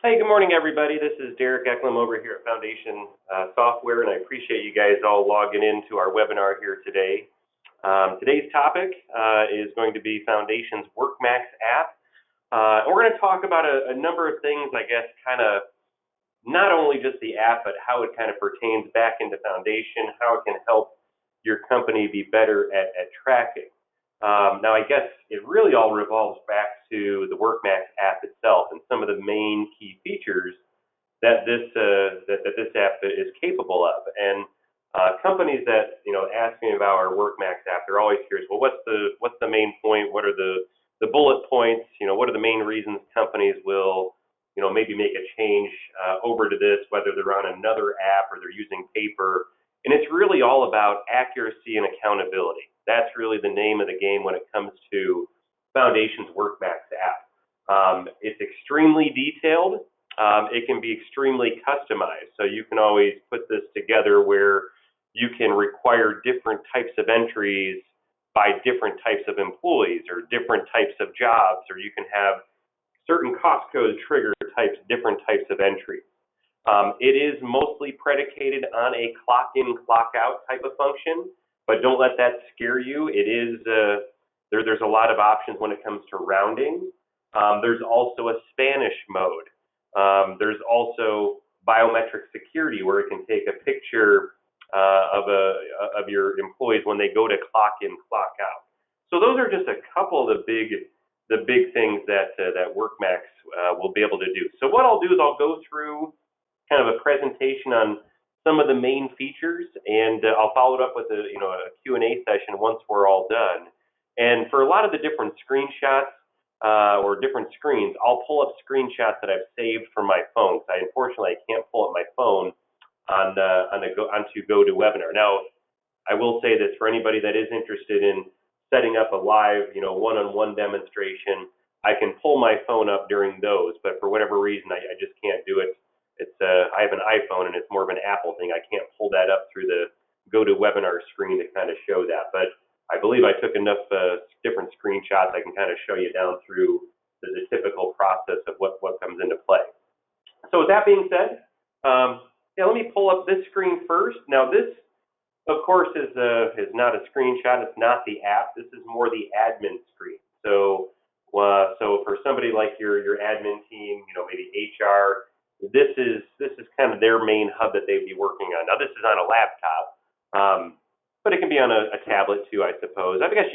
Hey, good morning, everybody. This is Derek Eklum over here at Foundation Software, and I appreciate you guys all logging into our webinar here today. Today's topic is going to be Foundation's WorkMax app. And we're going to talk about a number of things, I guess, kind of not only just the app, but how it kind of pertains back into Foundation, how it can help your company be better at tracking. Now, I guess it really all revolves back to the WorkMax app itself and some of the main key features that this app is capable of. And companies that ask me about our WorkMax app, they're always curious. Well, what's the main point? What are the bullet points? What are the main reasons companies will maybe make a change over to this, whether they're on another app or they're using paper. And it's really all about accuracy and accountability. That's really the name of the game when it comes to Foundation's WorkMax app. It's extremely detailed. It can be extremely customized. So you can always put this together where you can require different types of entries by different types of employees or different types of jobs, or you can have certain cost code trigger types, different types of entries. It is mostly predicated on a clock in, clock out type of function, but don't let that scare you. It is there's a lot of options when it comes to rounding. There's also a Spanish mode. There's also biometric security where it can take a picture of your employees when they go to clock in, clock out. So those are just a couple of the big things that WorkMax will be able to do. So what I'll do is I'll go through kind of a presentation on some of the main features, and I'll follow it up with a Q&A session once we're all done. And for a lot of the different screenshots or different screens, I'll pull up screenshots that I've saved from my phone. Unfortunately, I can't pull up my phone onto GoToWebinar. Now, I will say this for anybody that is interested in setting up a live, one-on-one demonstration, I can pull my phone up during those, but for whatever reason, I just can't do it. I have an iPhone and it's more of an Apple thing. I can't pull that up through the GoToWebinar screen to kind of show that. But I believe I took enough different screenshots I can kind of show you down through the typical process of what comes into play. So with that being said, let me pull up this screen first. Now this, of course, is not a screenshot. It's not the app. This is more the admin screen. So for somebody like your admin team, maybe HR, this is kind of their main hub that they'd be working on. Now this is on a laptop, but it can be on a tablet too, I suppose. I guess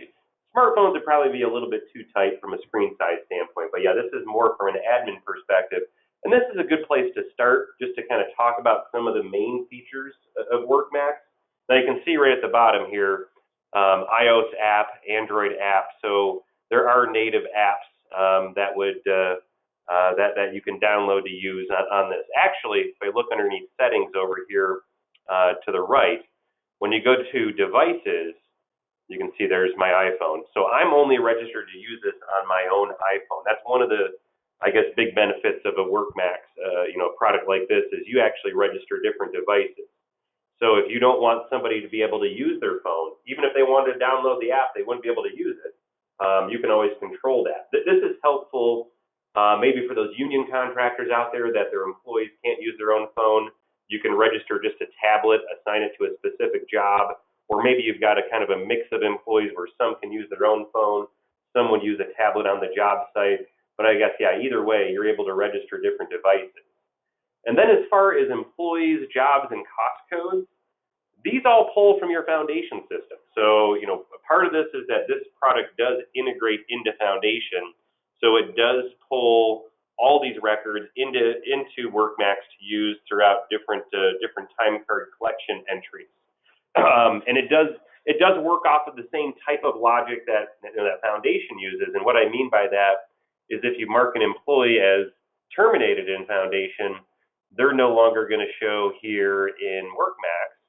smartphones would probably be a little bit too tight from a screen size standpoint. But yeah, this is more from an admin perspective. And this is a good place to start, just to kind of talk about some of the main features of WorkMax. Now you can see right at the bottom here, iOS app, Android app. So there are native apps that you can download to use on this. Actually, if I look underneath settings over here to the right, when you go to devices, you can see there's my iPhone. So I'm only registered to use this on my own iPhone. That's one of the, I guess, big benefits of a WorkMax product like this is you actually register different devices. So if you don't want somebody to be able to use their phone, even if they wanted to download the app, they wouldn't be able to use it. You can always control that. This is helpful maybe for those union contractors out there that their employees can't use their own phone. You can register just a tablet, assign it to a specific job, or maybe you've got a kind of a mix of employees where some can use their own phone, some would use a tablet on the job site. But I guess, yeah, either way, you're able to register different devices. And then as far as employees, jobs, and cost codes, these all pull from your Foundation system. So, part of this is that this product does integrate into Foundation. So it does pull all these records into WorkMax to use throughout different time card collection entries. And it does work off of the same type of logic that Foundation uses. And what I mean by that is if you mark an employee as terminated in Foundation, they're no longer going to show here in WorkMax.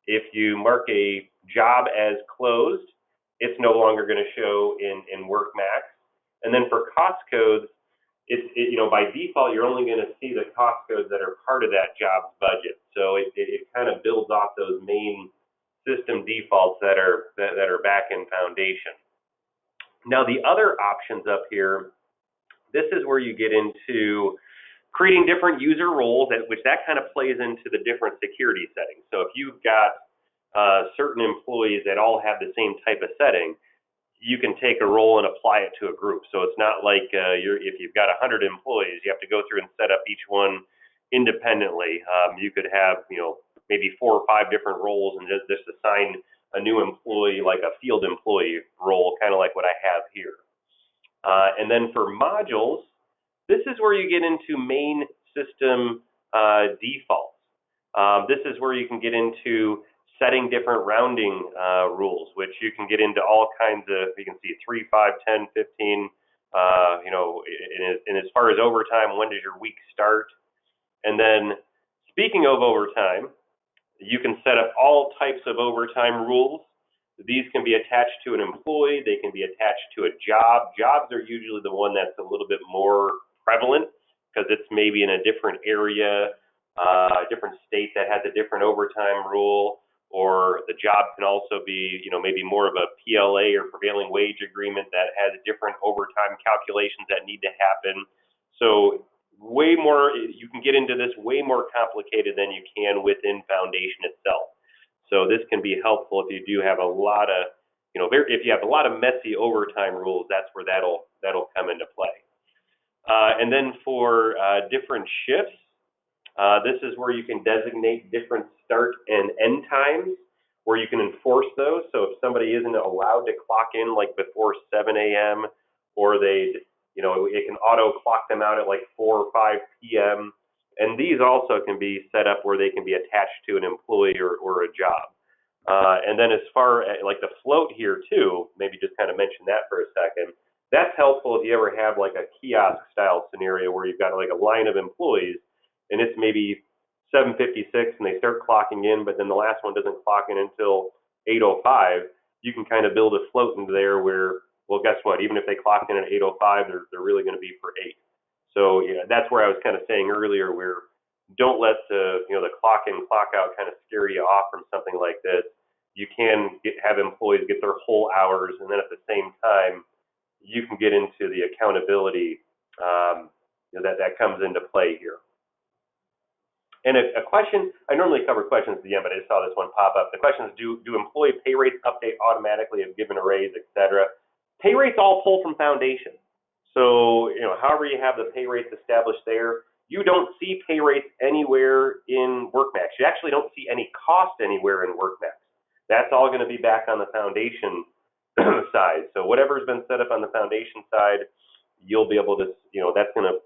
If you mark a job as closed, it's no longer going to show in WorkMax. And then for cost codes, by default, you're only going to see the cost codes that are part of that job's budget. So it kind of builds off those main system defaults that are back in Foundation. Now the other options up here, this is where you get into Creating different user roles, which that kind of plays into the different security settings. So if you've got certain employees that all have the same type of setting, you can take a role and apply it to a group. So it's not like if you've got 100 employees, you have to go through and set up each one independently. You could have, maybe 4 or 5 different roles and just assign a new employee like a field employee role, kind of like what I have here. And then for modules, this is where you get into main system defaults. This is where you can get into setting different rounding rules, which you can get into all kinds of, you can see 3, 5, 10, 15, and as far as overtime, when does your week start? And then speaking of overtime, you can set up all types of overtime rules. These can be attached to an employee, they can be attached to a job. Jobs are usually the one that's a little bit more prevalent because it's maybe in a different area, a different state that has a different overtime rule, or the job can also be, maybe more of a PLA or prevailing wage agreement that has different overtime calculations that need to happen. So way more, you can get into this way more complicated than you can within Foundation itself. So this can be helpful if you do have a lot of, if you have a lot of messy overtime rules, that's where that'll come into play. And then for different shifts, this is where you can designate different start and end times, where you can enforce those. So if somebody isn't allowed to clock in like before 7 a.m. or it can auto clock them out at like 4 or 5 p.m. And these also can be set up where they can be attached to an employee or a job. And then as far as like the float here too, maybe just kind of mention that for a second. That's helpful if you ever have like a kiosk style scenario where you've got like a line of employees and it's maybe 7:56 and they start clocking in, but then the last one doesn't clock in until 8:05. You can kind of build a float into there where, well, guess what? Even if they clock in at 8:05, they're really going to be for 8. So that's where I was kind of saying earlier, where don't let the clock in, clock out kind of scare you off from something like this. You can have employees get their whole hours, and then at the same time, you can get into the accountability that comes into play here. And a question, I normally cover questions at the end, but I just saw this one pop up. The question is, do employee pay rates update automatically if given a raise, et cetera? Pay rates all pull from Foundation. So, however you have the pay rates established there, you don't see pay rates anywhere in WorkMax. You actually don't see any cost anywhere in WorkMax. That's all going to be back on the Foundation side. So whatever's been set up on the Foundation side, you'll be able to, that's going to,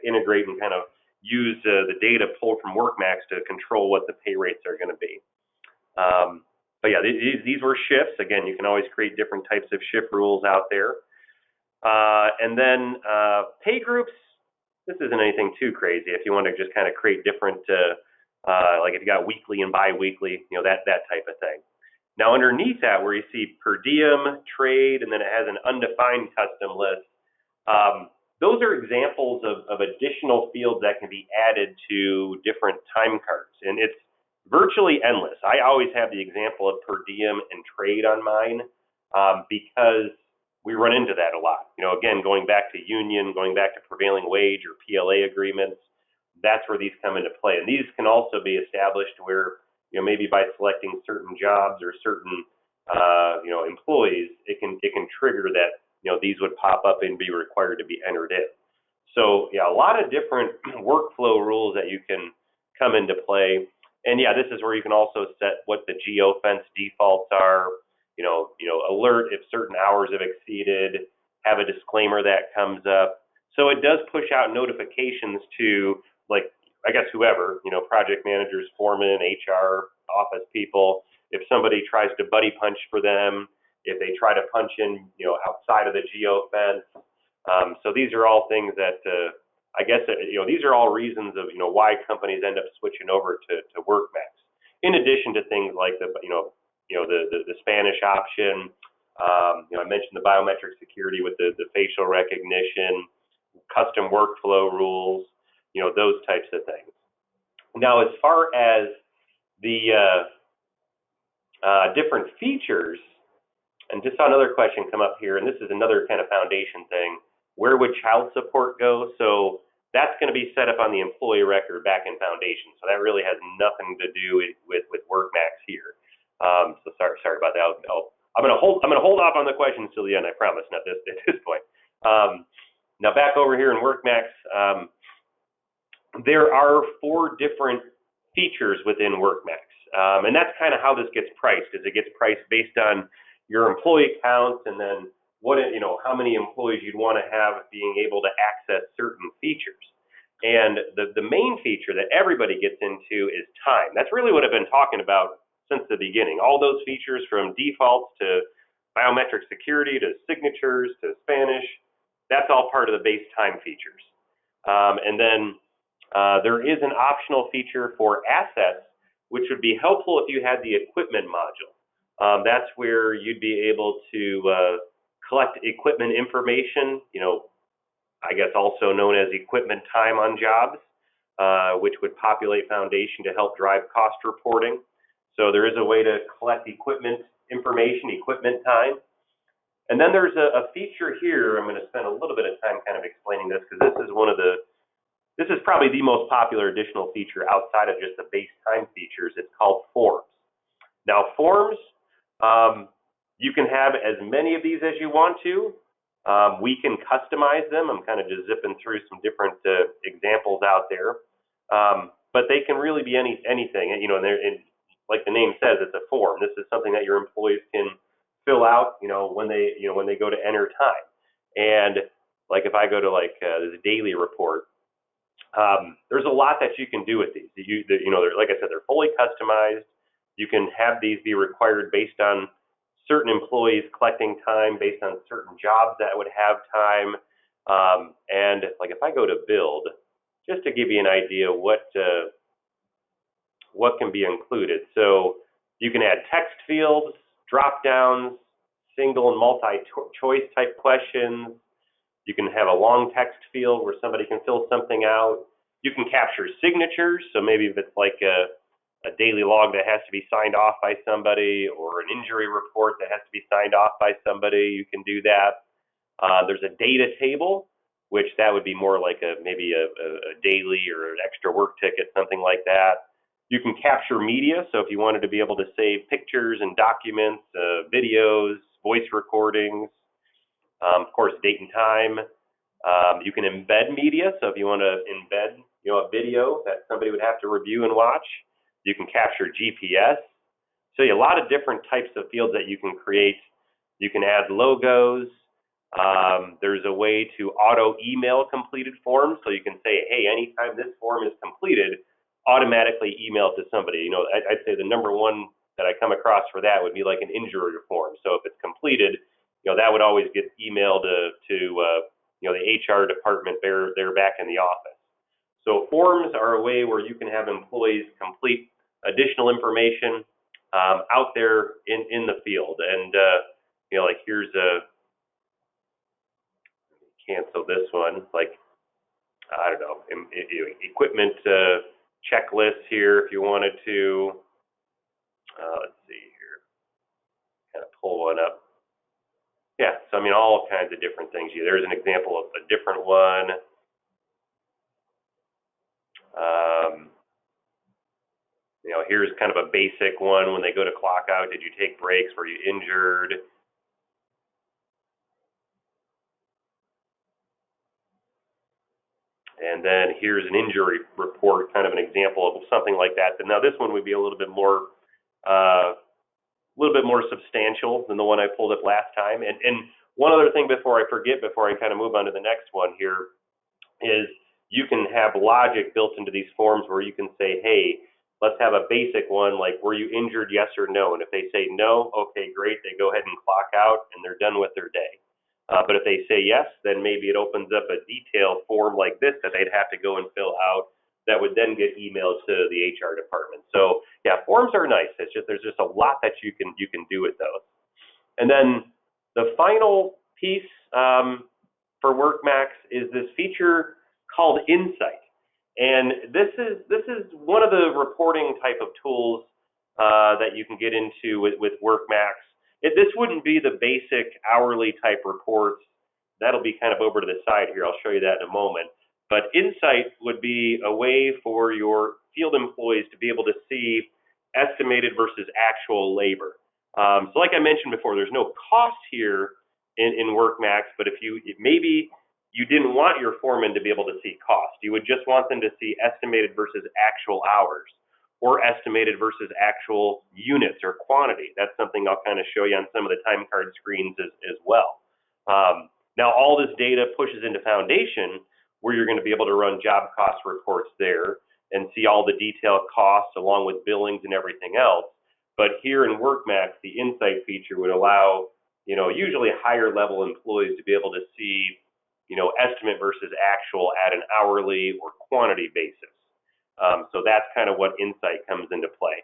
integrate and kind of use the data pulled from WorkMax to control what the pay rates are going to be. But yeah, these were shifts. Again, you can always create different types of shift rules out there. And then pay groups, this isn't anything too crazy. If you want to just kind of create different, like if you got weekly and bi-weekly, that type of thing. Now underneath that, where you see per diem, trade, and then it has an undefined custom list, those are examples of additional fields that can be added to different time cards. And it's virtually endless. I always have the example of per diem and trade on mine because we run into that a lot. Again, going back to union, going back to prevailing wage or PLA agreements, that's where these come into play. And these can also be established where, maybe by selecting certain jobs or certain, employees, it can trigger that, these would pop up and be required to be entered in. So yeah, a lot of different workflow rules that you can come into play. And yeah, this is where you can also set what the geofence defaults are, alert if certain hours have exceeded, have a disclaimer that comes up. So it does push out notifications to, like, I guess whoever, project managers, foremen, HR, office people, if somebody tries to buddy punch for them, if they try to punch in, outside of the geofence. So these are all things that, I guess, these are all reasons of, why companies end up switching over to WorkMax. In addition to things like the Spanish option, I mentioned the biometric security with the facial recognition, custom workflow rules, those types of things. Now, as far as the different features, and just saw another question come up here, and this is another kind of Foundation thing. Where would child support go? So that's going to be set up on the employee record back in Foundation. So that really has nothing to do with WorkMax here. So sorry about that. I'm going to hold off on the questions till the end. I promise. Not at this point. Now back over here in WorkMax, there are 4 different features within WorkMax, and that's kind of how this gets priced. Is it gets priced based on your employee counts, and then how many employees you'd want to have being able to access certain features. And the main feature that everybody gets into is time. That's really what I've been talking about since the beginning. All those features from defaults to biometric security to signatures to Spanish, that's all part of the base time features. And then there is an optional feature for assets, which would be helpful if you had the equipment module. That's where you'd be able to collect equipment information, I guess also known as equipment time on jobs, which would populate Foundation to help drive cost reporting. So there is a way to collect equipment information, equipment time. And then there's a feature here. I'm going to spend a little bit of time kind of explaining this because this is probably the most popular additional feature outside of just the base time features. It's called forms. Now forms, you can have as many of these as you want to. We can customize them. I'm kind of just zipping through some different examples out there, but they can really be anything. And like the name says, it's a form. This is something that your employees can fill out, when they go to enter time. And like if I go to this daily report, there's a lot that you can do with these. Like I said, they're fully customized. You can have these be required based on certain employees collecting time, based on certain jobs that would have time. And like if I go to build, just to give you an idea what can be included. So you can add text fields, drop downs, single and multi-choice type questions. You can have a long text field where somebody can fill something out. You can capture signatures. So maybe if it's like a daily log that has to be signed off by somebody, or an injury report that has to be signed off by somebody, you can do that. There's a data table, which that would be more like maybe a daily or an extra work ticket, something like that. You can capture media. So if you wanted to be able to save pictures and documents, videos, voice recordings, of course, date and time. You can embed media. So if you want to embed, a video that somebody would have to review and watch, you can capture GPS. So a lot of different types of fields that you can create. You can add logos. There's a way to auto email completed forms. So you can say, hey, anytime this form is completed, automatically email it to somebody. I'd say the number one that I come across for that would be like an injury form. So if it's completed, that would always get emailed to the HR department. They're back in the office. So forms are a way where you can have employees complete additional information out there in the field. And like here's cancel this one. Like I don't know, equipment checklist here if you wanted to. Let's see here, kind of pull one up. Yeah, so all kinds of different things. There's an example of a different one. Here's kind of a basic one. When they go to clock out, did you take breaks? Were you injured? And then here's an injury report, kind of an example of something like that. But now this one would be a little bit more substantial than the one I pulled up last time. And one other thing before I forget, before I kind of move on to the next one here, is you can have logic built into these forms where you can say, hey, let's have a basic one like, were you injured, yes or no? And if they say no, okay, great, they go ahead and clock out and they're done with their day. But if they say yes, then maybe it opens up a detailed form like this that they'd have to go and fill out that would then get emailed to the HR department. So yeah, forms are nice. It's just there's just a lot that you can do with those. And then the final piece for WorkMax is this feature called Insight. And this is one of the reporting type of tools that you can get into with WorkMax. This wouldn't be the basic hourly type reports. That'll be kind of over to the side here. I'll show you that in a moment. But Insight would be a way for your field employees to be able to see estimated versus actual labor. So like I mentioned before, there's no cost here in WorkMax, but if maybe you didn't want your foreman to be able to see cost, you would just want them to see estimated versus actual hours, or estimated versus actual units or quantity. That's something I'll kind of show you on some of the time card screens as well. Now all this data pushes into Foundation, where you're going to be able to run job cost reports there and see all the detailed costs along with billings and everything else. But here in WorkMax, the Insight feature would allow, usually higher level employees to be able to see, estimate versus actual at an hourly or quantity basis. So that's kind of what Insight comes into play.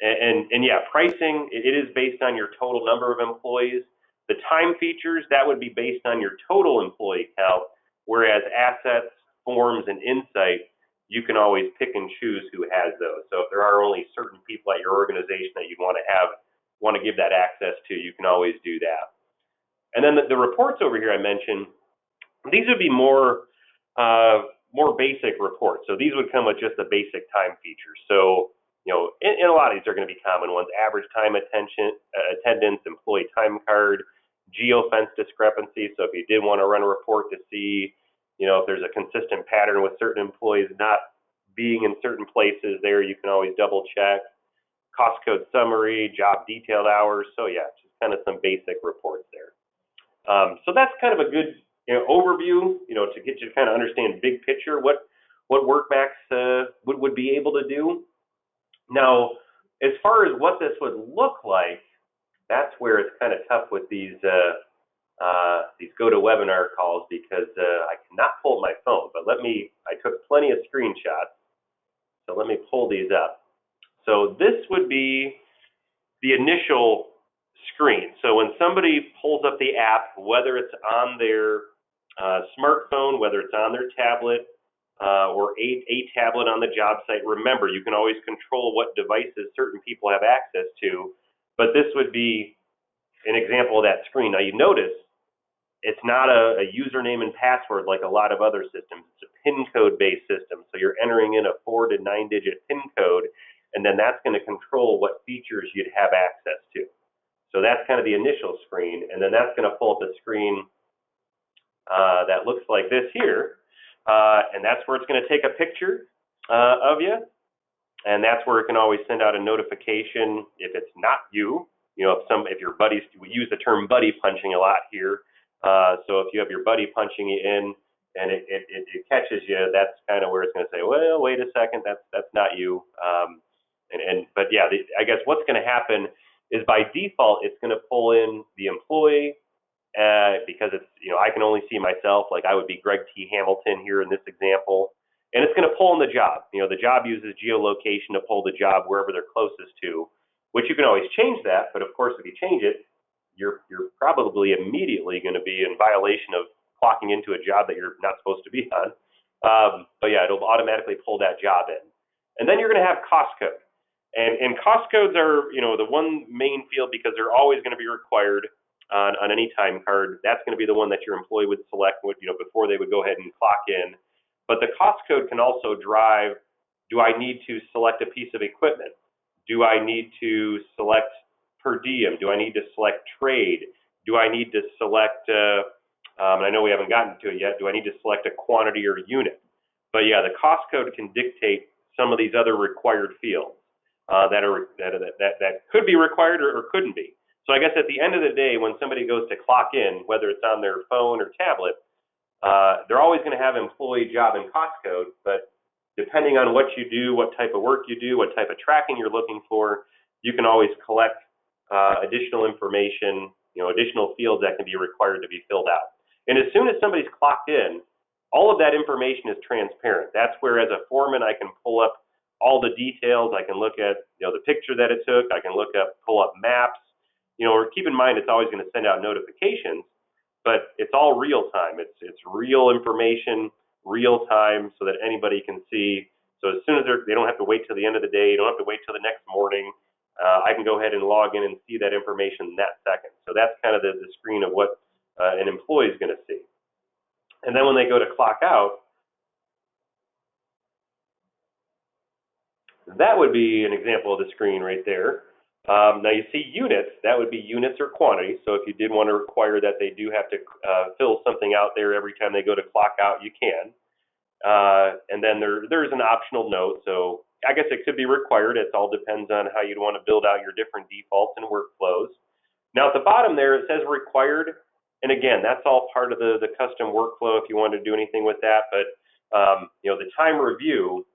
And yeah, pricing, it is based on your total number of employees. The time features, that would be based on your total employee count, whereas assets, forms, and Insight, you can always pick and choose who has those. So if there are only certain people at your organization that you want to give that access to, you can always do that. And then the reports over here I mentioned, these would be more basic reports. So these would come with just the basic time features. So, in a lot of these are going to be common ones: average time attendance, employee time card, geofence discrepancy. So if you did want to run a report to see, if there's a consistent pattern with certain employees not being in certain places there, you can always double check. Cost code summary, job detailed hours. So yeah, just kind of some basic reports there. So that's kind of a good overview, to get you to kind of understand big picture what WorkMax would be able to do. Now, as far as what this would look like, that's where it's kind of tough with these GoToWebinar calls, because I cannot pull up my phone. But I took plenty of screenshots, so let me pull these up. So this would be the initial screen. So when somebody pulls up the app, whether it's on their smartphone, whether it's on their tablet, or a tablet on the job site, remember, you can always control what devices certain people have access to, but this would be an example of that screen. Now you notice it's not a username and password like a lot of other systems. It's a PIN code based system. So you're entering in a 4 to 9 digit PIN code, and then that's going to control what features you'd have access to. So that's kind of the initial screen, and then that's going to pull up a screen that looks like this here. And that's where it's going to take a picture of you, and that's where it can always send out a notification if it's not you. If your buddies, we use the term buddy punching a lot here. So if you have your buddy punching you in and it catches you, that's kind of where it's going to say, well, wait a second, that's not you. But yeah, I guess what's going to happen is by default it's going to pull in the employee. Because it's, I can only see myself, like I would be Greg T. Hamilton here in this example, and it's going to pull in the job. The job uses geolocation to pull the job wherever they're closest to, which you can always change that, but of course if you change it, you're probably immediately going to be in violation of clocking into a job that you're not supposed to be on. But yeah, it'll automatically pull that job in. And then you're going to have cost code. And cost codes are, the one main field, because they're always going to be required on any time card. That's going to be the one that your employee would select before they would go ahead and clock in. But the cost code can also drive, do I need to select a piece of equipment? Do I need to select per diem? Do I need to select trade? Do I need to select, and I know we haven't gotten to it yet, do I need to select a quantity or unit? But yeah, the cost code can dictate some of these other required fields that could be required or couldn't be. So I guess at the end of the day, when somebody goes to clock in, whether it's on their phone or tablet, they're always going to have employee, job, and cost code. But depending on what you do, what type of work you do, what type of tracking you're looking for, you can always collect additional information, additional fields that can be required to be filled out. And as soon as somebody's clocked in, all of that information is transparent. That's where, as a foreman, I can pull up all the details. I can look at the picture that it took. I can pull up maps. Keep in mind, it's always going to send out notifications, but it's all real time. It's real information, real time, so that anybody can see. So as soon as they don't have to wait till the end of the day, you don't have to wait till the next morning. I can go ahead and log in and see that information in that second. So that's kind of the screen of what an employee is going to see. And then when they go to clock out, that would be an example of the screen right there. Now you see units, that would be units or quantity. So if you did want to require that they do have to fill something out there every time they go to clock out, you can. And then there's an optional note. So I guess it could be required. It all depends on how you'd want to build out your different defaults and workflows. Now at the bottom there, it says required. And again, that's all part of the custom workflow if you want to do anything with that. But the time review,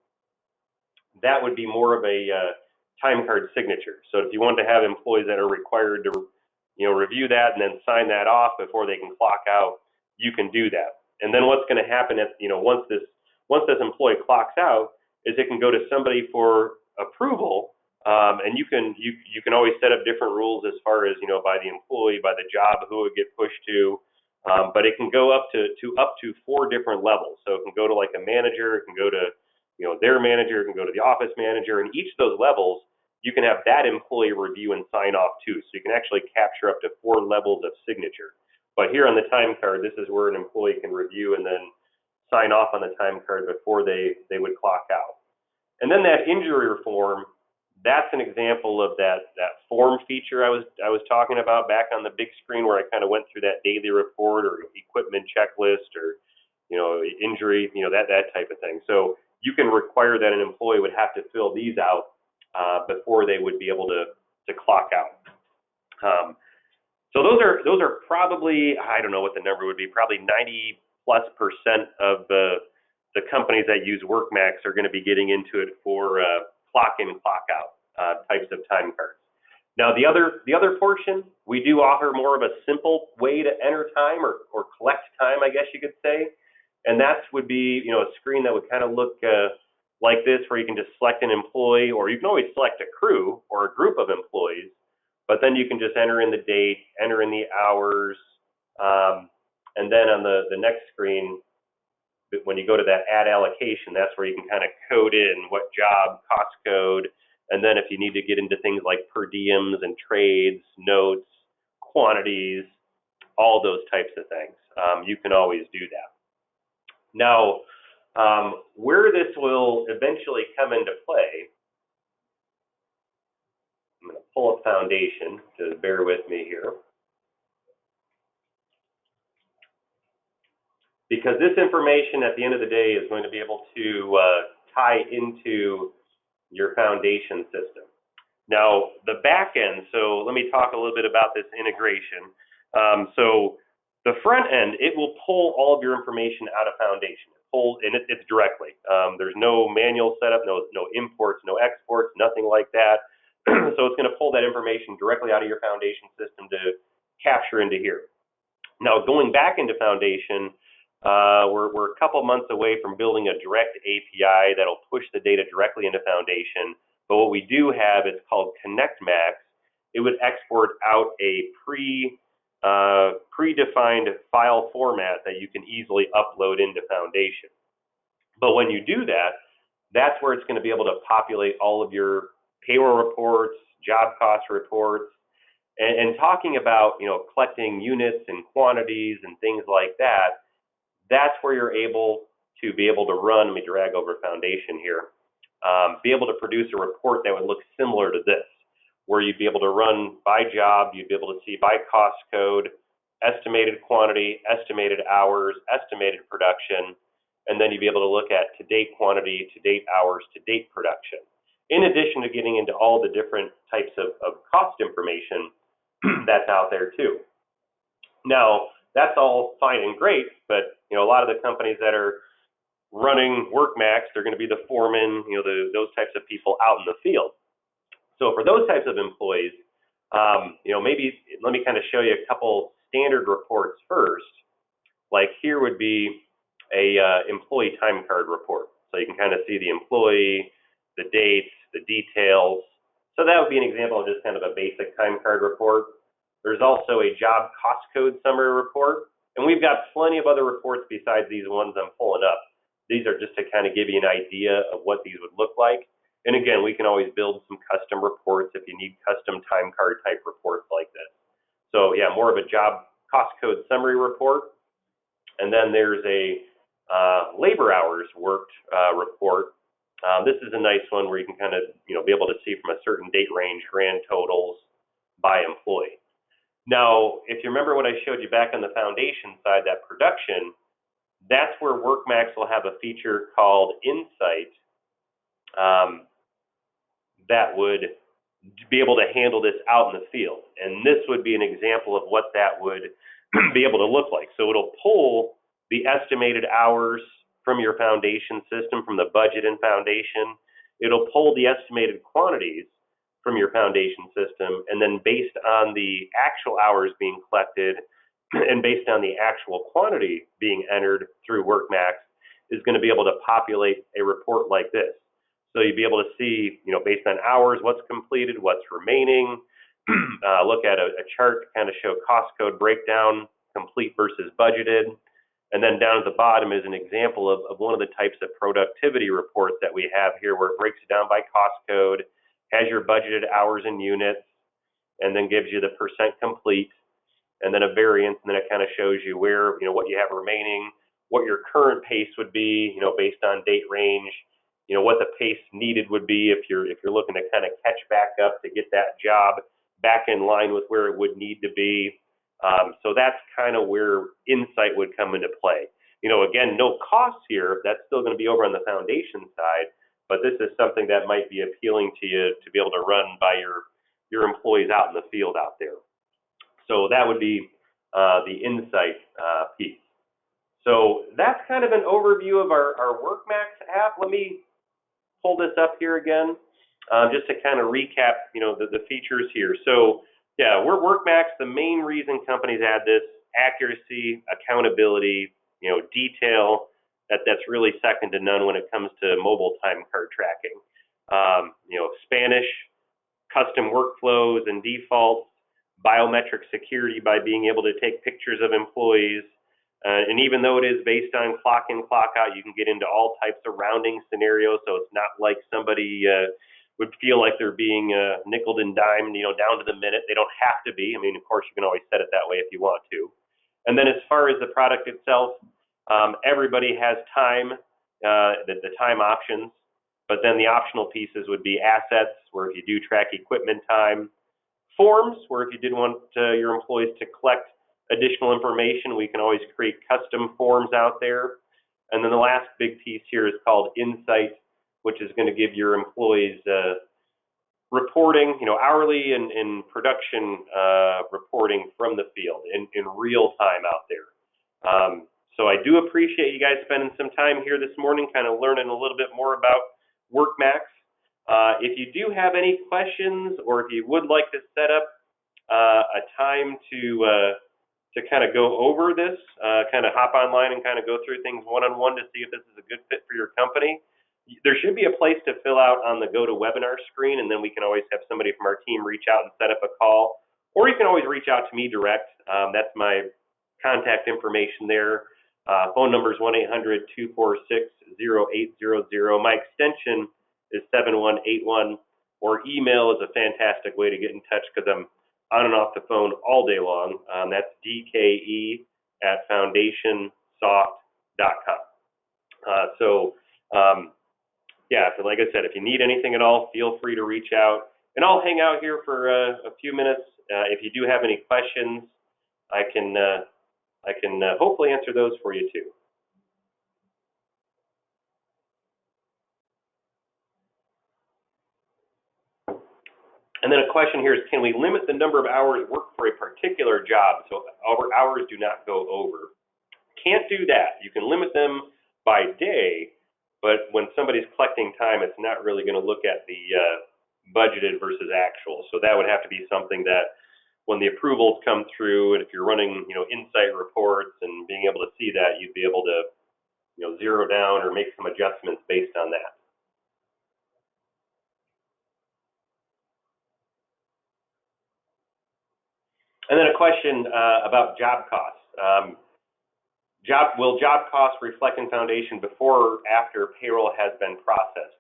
that would be more of a time card signature. So if you want to have employees that are required to, review that and then sign that off before they can clock out, you can do that. And then what's going to happen is, once this employee clocks out, is it can go to somebody for approval, and you can always set up different rules as far as by the employee, by the job, who it would get pushed to. But it can go up to 4 different levels. So it can go to like a manager, it can go to their manager, it can go to the office manager, and each of those levels you can have that employee review and sign off too. So you can actually capture up to 4 levels of signature. But here on the time card, this is where an employee can review and then sign off on the time card before they would clock out. And then that injury form, that's an example of that form feature I was talking about back on the big screen, where I kind of went through that daily report or equipment checklist or injury, that type of thing. So you can require that an employee would have to fill these out before they would be able to clock out. So those are probably, I don't know what the number would be, probably 90+% of the companies that use WorkMax are going to be getting into it for clock in, clock out types of time cards. Now the other portion, we do offer more of a simple way to enter time or collect time, I guess you could say. And that would be a screen that would kind of look like this, where you can just select an employee, or you can always select a crew or a group of employees, but then you can just enter in the date, enter in the hours, and then on the next screen, when you go to that add allocation, that's where you can kind of code in what job, cost code, and then if you need to get into things like per diems and trades, notes, quantities, all those types of things, you can always do that. Now, where this will eventually come into play, I'm going to pull up Foundation, just bear with me here. Because this information at the end of the day is going to be able to tie into your Foundation system. Now, the back end, so let me talk a little bit about this integration. So the front end, it will pull all of your information out of Foundation. It's directly. There's no manual setup, no imports, no exports, nothing like that. So it's going to pull that information directly out of your Foundation system to capture into here. Now, going back into Foundation, we're a couple months away from building a direct API that'll push the data directly into Foundation. But what we do have is called WorkMax. It would export out a predefined file format that you can easily upload into Foundation. But when you do that, that's where it's going to be able to populate all of your payroll reports, job cost reports, and talking about collecting units and quantities and things like that. That's where you're able to run. Let me drag over Foundation here. Be able to produce a report that would look similar to this, where you'd be able to run by job, you'd be able to see by cost code, estimated quantity, estimated hours, estimated production, and then you'd be able to look at to-date quantity, to-date hours, to-date production. In addition to getting into all the different types of cost information that's out there too. Now, that's all fine and great, but a lot of the companies that are running WorkMax, they're going to be the foremen, those types of people out in the field. So for those types of employees, maybe let me kind of show you a couple standard reports first. Like here would be a employee time card report. So you can kind of see the employee, the dates, the details. So that would be an example of just kind of a basic time card report. There's also a job cost code summary report. And we've got plenty of other reports besides these ones I'm pulling up. These are just to kind of give you an idea of what these would look like. And again, we can always build some custom reports if you need custom time card type reports like this. So yeah, more of a job cost code summary report. And then there's a labor hours worked report. This is a nice one where you can kind of, be able to see from a certain date range grand totals by employee. Now, if you remember what I showed you back on the foundation side, that production, that's where WorkMax will have a feature called Insight that would be able to handle this out in the field. And this would be an example of what that would be able to look like. So it'll pull the estimated hours from your foundation system, from the budget and foundation. It'll pull the estimated quantities from your foundation system, and then based on the actual hours being collected and based on the actual quantity being entered through WorkMax, is going to be able to populate a report like this. So you'll be able to see, based on hours, what's completed, what's remaining, look at a chart to kind of show cost code breakdown, complete versus budgeted. And then down at the bottom is an example of one of the types of productivity reports that we have here, where it breaks it down by cost code, has your budgeted hours in units, and then gives you the percent complete, and then a variance, and then it kind of shows you where, what you have remaining, what your current pace would be, based on date range, what the pace needed would be if you're looking to kind of catch back up to get that job back in line with where it would need to be. So that's kind of where Insight would come into play. Again, no costs here. That's still going to be over on the foundation side, but this is something that might be appealing to you to be able to run by your employees out in the field out there. So that would be the Insight piece. So that's kind of an overview of our WorkMax app. Let me pull this up here again, just to kind of recap, the features here. So yeah, WorkMax, the main reason companies add this: accuracy, accountability, detail. That's really second to none when it comes to mobile time card tracking. Spanish, custom workflows and defaults, biometric security by being able to take pictures of employees. And even though it is based on clock in, clock out, you can get into all types of rounding scenarios. So it's not like somebody would feel like they're being nickeled and dimed, down to the minute. They don't have to be. I mean, of course, you can always set it that way if you want to. And then as far as the product itself, everybody has time, the time options, but then the optional pieces would be assets, where if you do track equipment time, forms, where if you did want your employees to collect additional information, we can always create custom forms out there. And then the last big piece here is called Insight, which is going to give your employees reporting, hourly and production reporting from the field in real time out there. So I do appreciate you guys spending some time here this morning, kind of learning a little bit more about WorkMax. If you do have any questions, or if you would like to set up a time to kind of go over this, kind of hop online and kind of go through things one-on-one to see if this is a good fit for your company, there should be a place to fill out on the go to webinar screen, and then we can always have somebody from our team reach out and set up a call, or you can always reach out to me direct. That's my contact information there. Phone number is 1-800-246-0800. My extension is 7181, or email is a fantastic way to get in touch, because I'm on and off the phone all day long. That's dke@foundationsoft.com. Yeah, so like I said, if you need anything at all, feel free to reach out, and I'll hang out here for a few minutes. If you do have any questions, I can hopefully answer those for you too. And then a question here is, can we limit the number of hours worked for a particular job so our hours do not go over? Can't do that. You can limit them by day, but when somebody's collecting time, it's not really going to look at the budgeted versus actual. So that would have to be something that when the approvals come through, and if you're running, Insight reports and being able to see that, you'd be able to, zero down or make some adjustments based on that. And then a question about job costs. Will job costs reflect in foundation before or after payroll has been processed?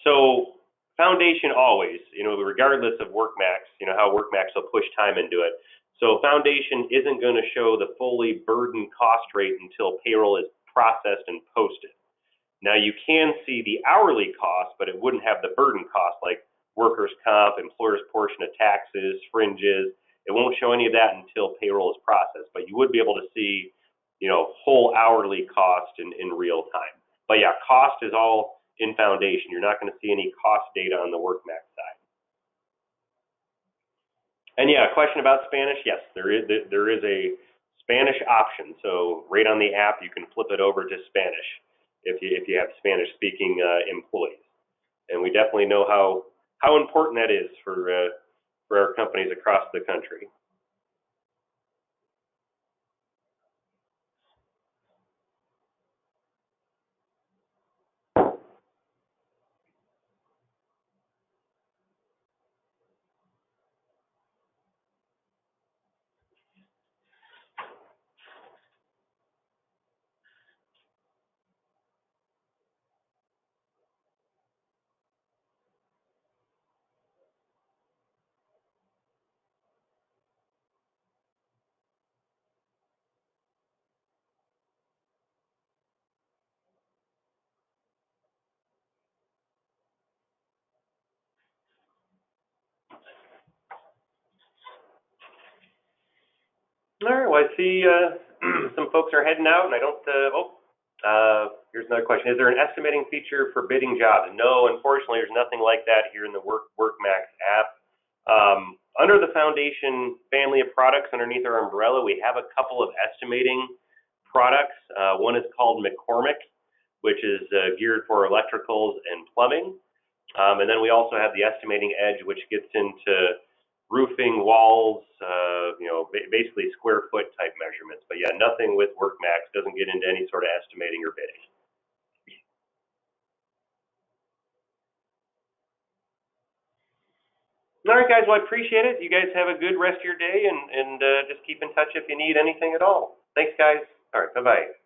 So foundation always, regardless of WorkMax, how WorkMax will push time into it. So foundation isn't going to show the fully burdened cost rate until payroll is processed and posted. Now you can see the hourly cost, but it wouldn't have the burden cost like workers' comp, employer's portion of taxes, fringes. It won't show any of that until payroll is processed, but you would be able to see, whole hourly cost in real time. But yeah, cost is all in Foundation. You're not going to see any cost data on the WorkMax side. And yeah, a question about Spanish. Yes, there is a Spanish option. So right on the app, you can flip it over to Spanish if you have Spanish speaking employees. And we definitely know how important that is for our companies across the country. All right. Well, I see some folks are heading out, and I don't. Here's another question: is there an estimating feature for bidding jobs? No, unfortunately, there's nothing like that here in the WorkMax app. Under the Foundation family of products underneath our umbrella, we have a couple of estimating products. One is called McCormick, which is geared for electricals and plumbing. And then we also have the Estimating Edge, which gets into roofing, walls, basically square foot type measurements. But yeah, nothing with WorkMax, doesn't get into any sort of estimating or bidding. All right, guys. Well, I appreciate it. You guys have a good rest of your day, and just keep in touch if you need anything at all. Thanks, guys. All right. Bye-bye.